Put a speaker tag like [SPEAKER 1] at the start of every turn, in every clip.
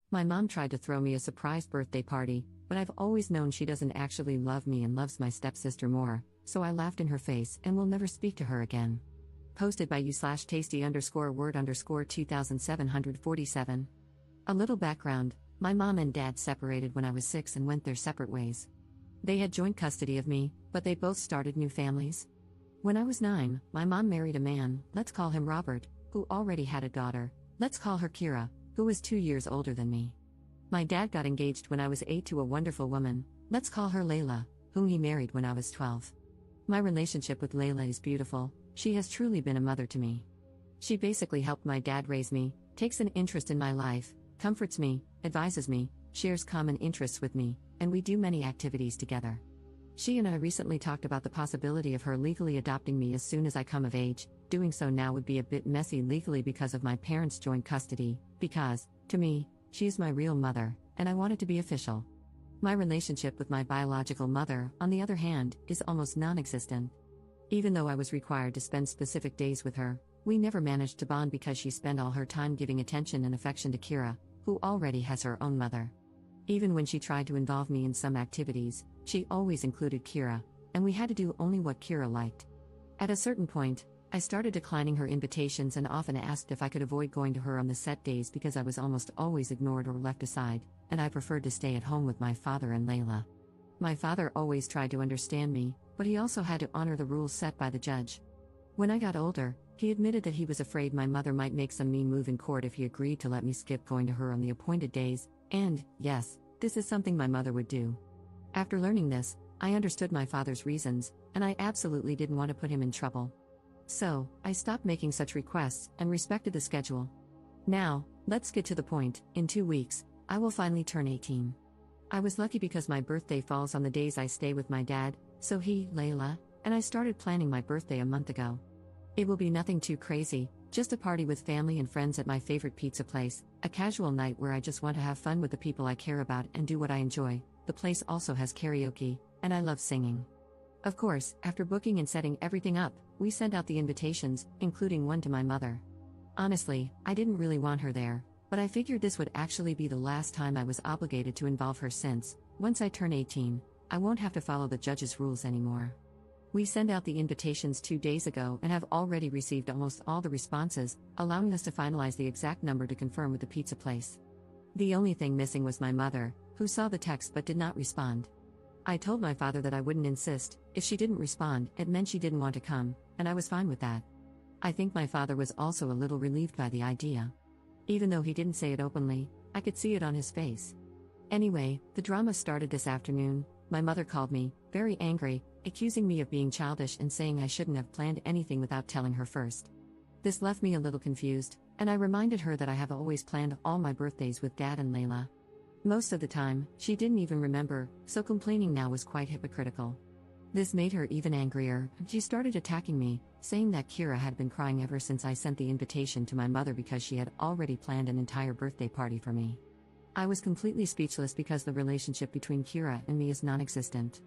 [SPEAKER 1] My mom tried to throw me a surprise birthday party, but I've always known she doesn't actually love me and loves my stepsister more, so I laughed in her face and will never speak to her again. Posted by you/tasty_word_2747. A little background: my mom and dad separated when I was 6 and went their separate ways. They had joint custody of me, but they both started new families. When I was 9, my mom married a man, let's call him Robert, who already had a daughter, let's call her Kira, who was 2 years older than me. My dad got engaged when I was 8 to a wonderful woman, let's call her Layla, whom he married when I was 12. My relationship with Layla is beautiful. She has truly been a mother to me. She basically helped my dad raise me, takes an interest in my life, comforts me, advises me, shares common interests with me, and we do many activities together. She and I recently talked about the possibility of her legally adopting me as soon as I come of age. Doing so now would be a bit messy legally because of my parents' joint custody, because, to me, she is my real mother, and I want it to be official. My relationship with my biological mother, on the other hand, is almost non-existent. Even though I was required to spend specific days with her, we never managed to bond because she spent all her time giving attention and affection to Kira, who already has her own mother. Even when she tried to involve me in some activities, she always included Kira, and we had to do only what Kira liked. At a certain point, I started declining her invitations and often asked if I could avoid going to her on the set days because I was almost always ignored or left aside, and I preferred to stay at home with my father and Layla. My father always tried to understand me, but he also had to honor the rules set by the judge. When I got older, he admitted that he was afraid my mother might make some mean move in court if he agreed to let me skip going to her on the appointed days, and, yes, this is something my mother would do. After learning this, I understood my father's reasons, and I absolutely didn't want to put him in trouble. So, I stopped making such requests and respected the schedule. Now, let's get to the point. In 2 weeks, I will finally turn 18. I was lucky because my birthday falls on the days I stay with my dad, so he, Layla, and I started planning my birthday a month ago. It will be nothing too crazy, just a party with family and friends at my favorite pizza place, a casual night where I just want to have fun with the people I care about and do what I enjoy. The place also has karaoke, and I love singing. Of course, after booking and setting everything up, we sent out the invitations, including one to my mother. Honestly, I didn't really want her there, but I figured this would actually be the last time I was obligated to involve her since, once I turn 18, I won't have to follow the judge's rules anymore. We sent out the invitations 2 days ago and have already received almost all the responses, allowing us to finalize the exact number to confirm with the pizza place. The only thing missing was my mother, who saw the text but did not respond. I told my father that I wouldn't insist. If she didn't respond, it meant she didn't want to come, and I was fine with that. I think my father was also a little relieved by the idea. Even though he didn't say it openly, I could see it on his face. Anyway, the drama started this afternoon. My mother called me, very angry, accusing me of being childish and saying I shouldn't have planned anything without telling her first. This left me a little confused, and I reminded her that I have always planned all my birthdays with Dad and Layla. Most of the time, she didn't even remember, so complaining now was quite hypocritical. This made her even angrier. She started attacking me, saying that Kira had been crying ever since I sent the invitation to my mother because she had already planned an entire birthday party for me. I was completely speechless because the relationship between Kira and me is non-existent.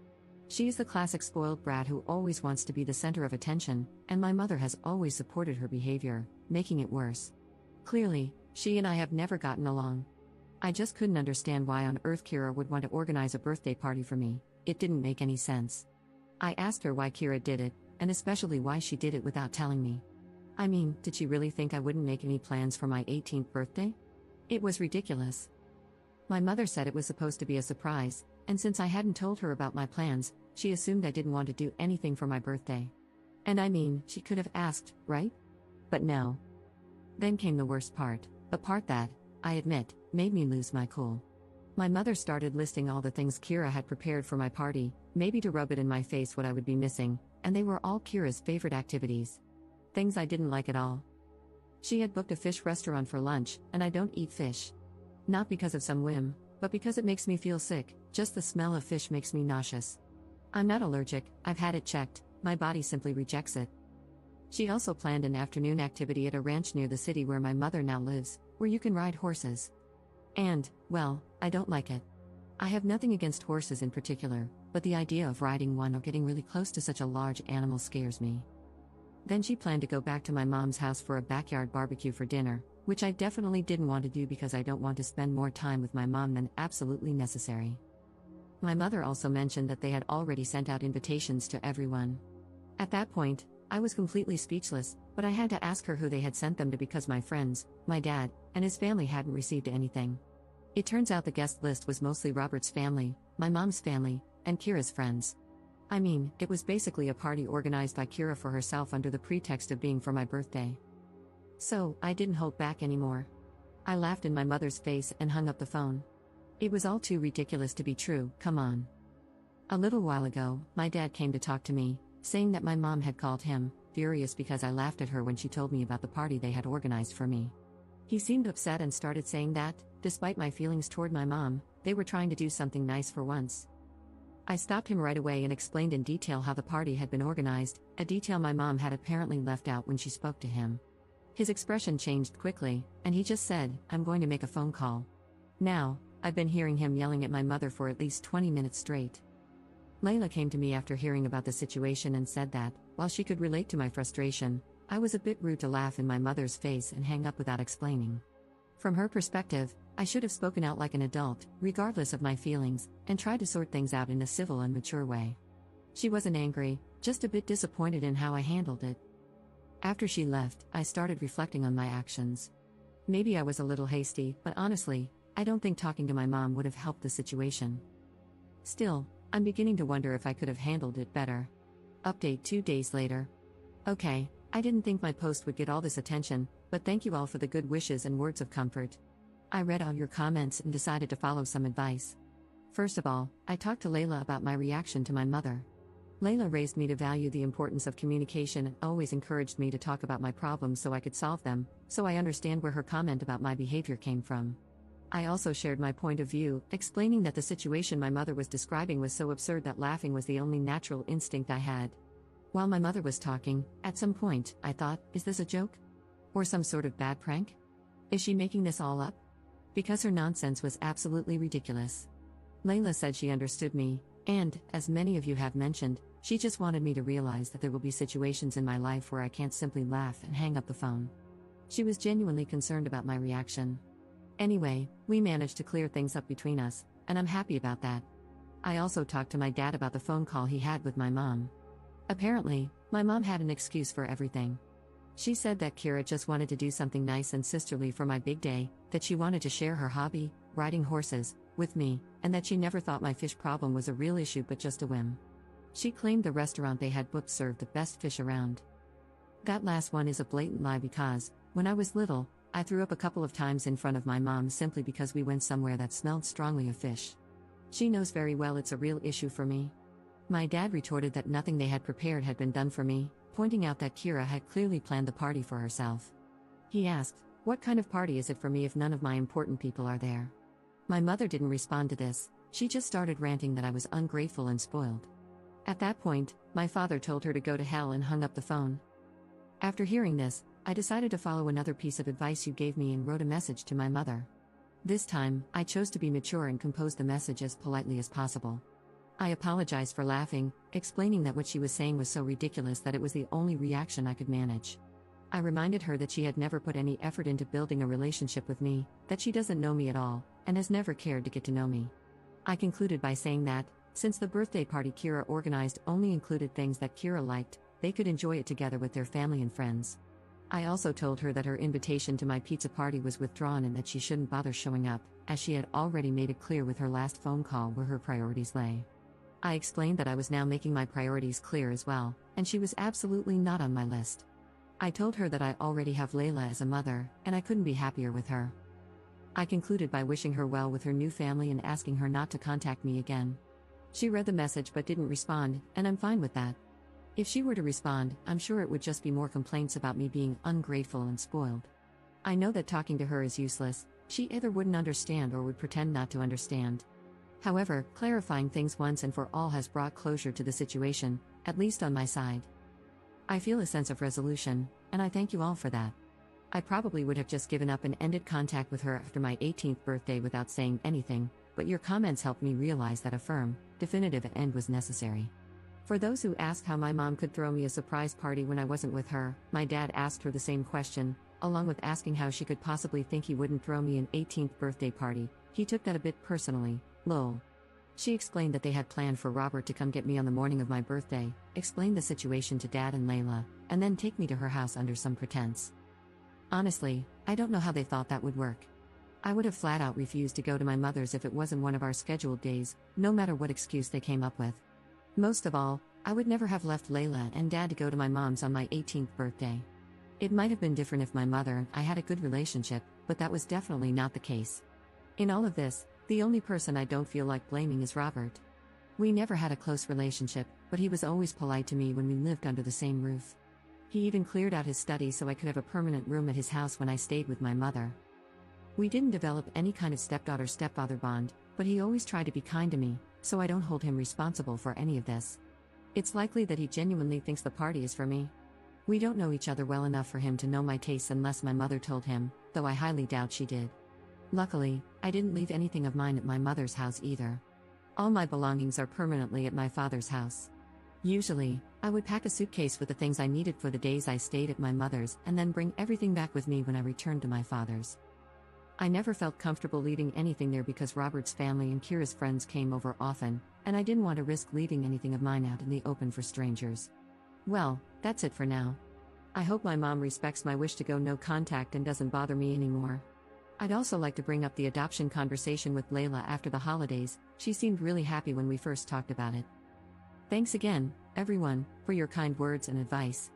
[SPEAKER 1] She is the classic spoiled brat who always wants to be the center of attention, and my mother has always supported her behavior, making it worse. Clearly, she and I have never gotten along. I just couldn't understand why on earth Kira would want to organize a birthday party for me. It didn't make any sense. I asked her why Kira did it, and especially why she did it without telling me. I mean, did she really think I wouldn't make any plans for my 18th birthday? It was ridiculous. My mother said it was supposed to be a surprise, and since I hadn't told her about my plans, she assumed I didn't want to do anything for my birthday. And I mean, she could have asked, right? But no. Then came the worst part, a part that, I admit, made me lose my cool. My mother started listing all the things Kira had prepared for my party, maybe to rub it in my face what I would be missing, and they were all Kira's favorite activities. Things I didn't like at all. She had booked a fish restaurant for lunch, and I don't eat fish. Not because of some whim, but because it makes me feel sick. Just the smell of fish makes me nauseous. I'm not allergic, I've had it checked, my body simply rejects it. She also planned an afternoon activity at a ranch near the city where my mother now lives, where you can ride horses. And, well, I don't like it. I have nothing against horses in particular, but the idea of riding one or getting really close to such a large animal scares me. Then she planned to go back to my mom's house for a backyard barbecue for dinner, which I definitely didn't want to do because I don't want to spend more time with my mom than absolutely necessary. My mother also mentioned that they had already sent out invitations to everyone. At that point, I was completely speechless, but I had to ask her who they had sent them to because my friends, my dad, and his family hadn't received anything. It turns out the guest list was mostly Robert's family, my mom's family, and Kira's friends. I mean, it was basically a party organized by Kira for herself under the pretext of being for my birthday. So, I didn't hold back anymore. I laughed in my mother's face and hung up the phone. It was all too ridiculous to be true, come on. A little while ago, my dad came to talk to me, saying that my mom had called him, furious because I laughed at her when she told me about the party they had organized for me. He seemed upset and started saying that, despite my feelings toward my mom, they were trying to do something nice for once. I stopped him right away and explained in detail how the party had been organized, a detail my mom had apparently left out when she spoke to him. His expression changed quickly, and he just said, "I'm going to make a phone call." Now, I've been hearing him yelling at my mother for at least 20 minutes straight. Layla came to me after hearing about the situation and said that, while she could relate to my frustration, I was a bit rude to laugh in my mother's face and hang up without explaining. From her perspective, I should have spoken out like an adult, regardless of my feelings, and tried to sort things out in a civil and mature way. She wasn't angry, just a bit disappointed in how I handled it. After she left, I started reflecting on my actions. Maybe I was a little hasty, but honestly, I don't think talking to my mom would have helped the situation. Still, I'm beginning to wonder if I could have handled it better. Update 2 days later. Okay, I didn't think my post would get all this attention, but thank you all for the good wishes and words of comfort. I read all your comments and decided to follow some advice. First of all, I talked to Layla about my reaction to my mother. Layla raised me to value the importance of communication and always encouraged me to talk about my problems so I could solve them, so I understand where her comment about my behavior came from. I also shared my point of view, explaining that the situation my mother was describing was so absurd that laughing was the only natural instinct I had. While my mother was talking, at some point, I thought, is this a joke? Or some sort of bad prank? Is she making this all up? Because her nonsense was absolutely ridiculous. Layla said she understood me, and, as many of you have mentioned, she just wanted me to realize that there will be situations in my life where I can't simply laugh and hang up the phone. She was genuinely concerned about my reaction. Anyway, we managed to clear things up between us, and I'm happy about that. I also talked to my dad about the phone call he had with my mom. Apparently, my mom had an excuse for everything. She said that Kira just wanted to do something nice and sisterly for my big day, that she wanted to share her hobby, riding horses, with me, and that she never thought my fish problem was a real issue but just a whim. She claimed the restaurant they had booked served the best fish around. That last one is a blatant lie because, when I was little, I threw up a couple of times in front of my mom simply because we went somewhere that smelled strongly of fish. She knows very well it's a real issue for me. My dad retorted that nothing they had prepared had been done for me, pointing out that Kira had clearly planned the party for herself. He asked, "What kind of party is it for me if none of my important people are there?" My mother didn't respond to this, she just started ranting that I was ungrateful and spoiled. At that point, my father told her to go to hell and hung up the phone. After hearing this, I decided to follow another piece of advice you gave me and wrote a message to my mother. This time, I chose to be mature and compose the message as politely as possible. I apologized for laughing, explaining that what she was saying was so ridiculous that it was the only reaction I could manage. I reminded her that she had never put any effort into building a relationship with me, that she doesn't know me at all, and has never cared to get to know me. I concluded by saying that, since the birthday party Kira organized only included things that Kira liked, they could enjoy it together with their family and friends. I also told her that her invitation to my pizza party was withdrawn and that she shouldn't bother showing up, as she had already made it clear with her last phone call where her priorities lay. I explained that I was now making my priorities clear as well, and she was absolutely not on my list. I told her that I already have Layla as a mother, and I couldn't be happier with her. I concluded by wishing her well with her new family and asking her not to contact me again. She read the message but didn't respond, and I'm fine with that. If she were to respond, I'm sure it would just be more complaints about me being ungrateful and spoiled. I know that talking to her is useless, she either wouldn't understand or would pretend not to understand. However, clarifying things once and for all has brought closure to the situation, at least on my side. I feel a sense of resolution, and I thank you all for that. I probably would have just given up and ended contact with her after my 18th birthday without saying anything, but your comments helped me realize that a firm, definitive end was necessary. For those who asked how my mom could throw me a surprise party when I wasn't with her, my dad asked her the same question, along with asking how she could possibly think he wouldn't throw me an 18th birthday party. He took that a bit personally, lol. She explained that they had planned for Robert to come get me on the morning of my birthday, explain the situation to Dad and Layla, and then take me to her house under some pretense. Honestly, I don't know how they thought that would work. I would have flat out refused to go to my mother's if it wasn't one of our scheduled days, no matter what excuse they came up with. Most of all, I would never have left Layla and Dad to go to my mom's on my 18th birthday. It might have been different if my mother and I had a good relationship, but that was definitely not the case. In all of this, the only person I don't feel like blaming is Robert. We never had a close relationship, but he was always polite to me when we lived under the same roof. He even cleared out his study so I could have a permanent room at his house when I stayed with my mother. We didn't develop any kind of stepdaughter-stepfather bond, but he always tried to be kind to me, so I don't hold him responsible for any of this. It's likely that he genuinely thinks the party is for me. We don't know each other well enough for him to know my tastes unless my mother told him, though I highly doubt she did. Luckily, I didn't leave anything of mine at my mother's house either. All my belongings are permanently at my father's house. Usually, I would pack a suitcase with the things I needed for the days I stayed at my mother's and then bring everything back with me when I returned to my father's. I never felt comfortable leaving anything there because Robert's family and Kira's friends came over often, and I didn't want to risk leaving anything of mine out in the open for strangers. Well, that's it for now. I hope my mom respects my wish to go no contact and doesn't bother me anymore. I'd also like to bring up the adoption conversation with Layla after the holidays. She seemed really happy when we first talked about it. Thanks again, everyone, for your kind words and advice.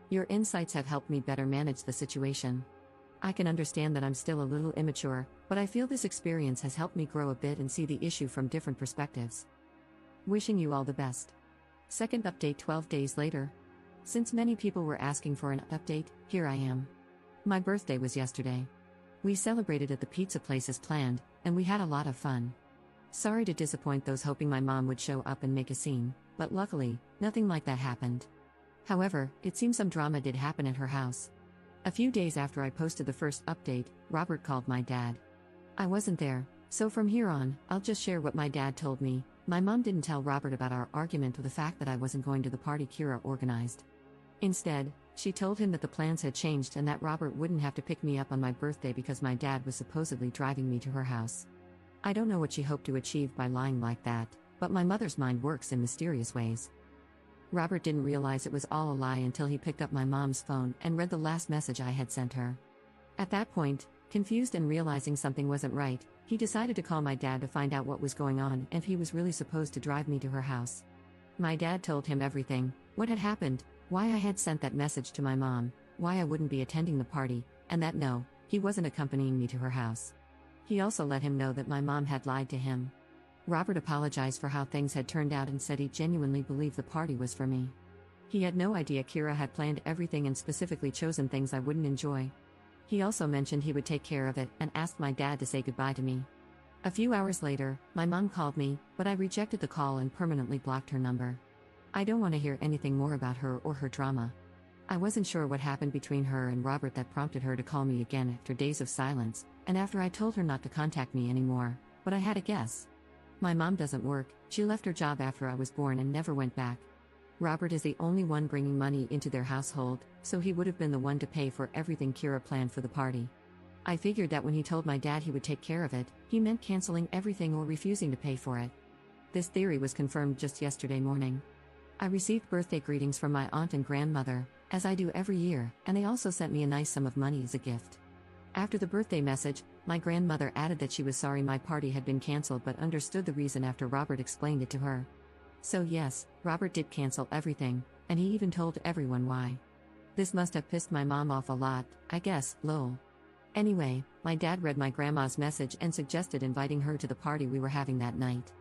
[SPEAKER 1] Your insights have helped me better manage the situation. I can understand that I'm still a little immature, but I feel this experience has helped me grow a bit and see the issue from different perspectives. Wishing you all the best. Second update 12 days later. Since many people were asking for an update, here I am. My birthday was yesterday. We celebrated at the pizza place as planned, and we had a lot of fun. Sorry to disappoint those hoping my mom would show up and make a scene, but luckily, nothing like that happened. However, it seems some drama did happen at her house. A few days after I posted the first update, Robert called my dad. I wasn't there, so from here on, I'll just share what my dad told me. My mom didn't tell Robert about our argument or the fact that I wasn't going to the party Kira organized. Instead, she told him that the plans had changed and that Robert wouldn't have to pick me up on my birthday because my dad was supposedly driving me to her house. I don't know what she hoped to achieve by lying like that, but my mother's mind works in mysterious ways. Robert didn't realize it was all a lie until he picked up my mom's phone and read the last message I had sent her. At that point, confused and realizing something wasn't right, he decided to call my dad to find out what was going on and if he was really supposed to drive me to her house. My dad told him everything, what had happened, why I had sent that message to my mom, why I wouldn't be attending the party, and that no, he wasn't accompanying me to her house. He also let him know that my mom had lied to him. Robert apologized for how things had turned out and said he genuinely believed the party was for me. He had no idea Kira had planned everything and specifically chosen things I wouldn't enjoy. He also mentioned he would take care of it and asked my dad to say goodbye to me. A few hours later, my mom called me, but I rejected the call and permanently blocked her number. I don't want to hear anything more about her or her drama. I wasn't sure what happened between her and Robert that prompted her to call me again after days of silence, and after I told her not to contact me anymore, but I had a guess. My mom doesn't work, she left her job after I was born and never went back. Robert is the only one bringing money into their household, so he would have been the one to pay for everything Kira planned for the party. I figured that when he told my dad he would take care of it, he meant canceling everything or refusing to pay for it. This theory was confirmed just yesterday morning. I received birthday greetings from my aunt and grandmother, as I do every year, and they also sent me a nice sum of money as a gift. After the birthday message, my grandmother added that she was sorry my party had been cancelled but understood the reason after Robert explained it to her. So yes, Robert did cancel everything, and he even told everyone why. This must have pissed my mom off a lot, I guess, lol. Anyway, my dad read my grandma's message and suggested inviting her to the party we were having that night.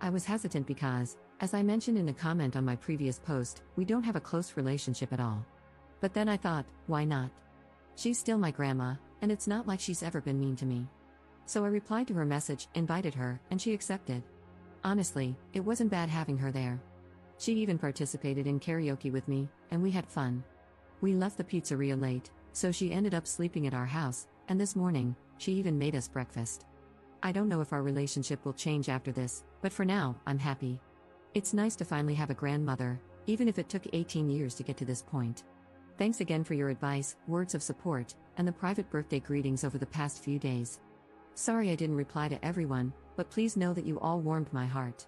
[SPEAKER 1] I was hesitant because, as I mentioned in a comment on my previous post, we don't have a close relationship at all. But then I thought, why not? She's still my grandma, and it's not like she's ever been mean to me. So I replied to her message, invited her, and she accepted. Honestly, it wasn't bad having her there. She even participated in karaoke with me, and we had fun. We left the pizzeria late, so she ended up sleeping at our house, and this morning, she even made us breakfast. I don't know if our relationship will change after this, but for now, I'm happy. It's nice to finally have a grandmother, even if it took 18 years to get to this point. Thanks again for your advice, words of support, and the private birthday greetings over the past few days. Sorry I didn't reply to everyone, but please know that you all warmed my heart.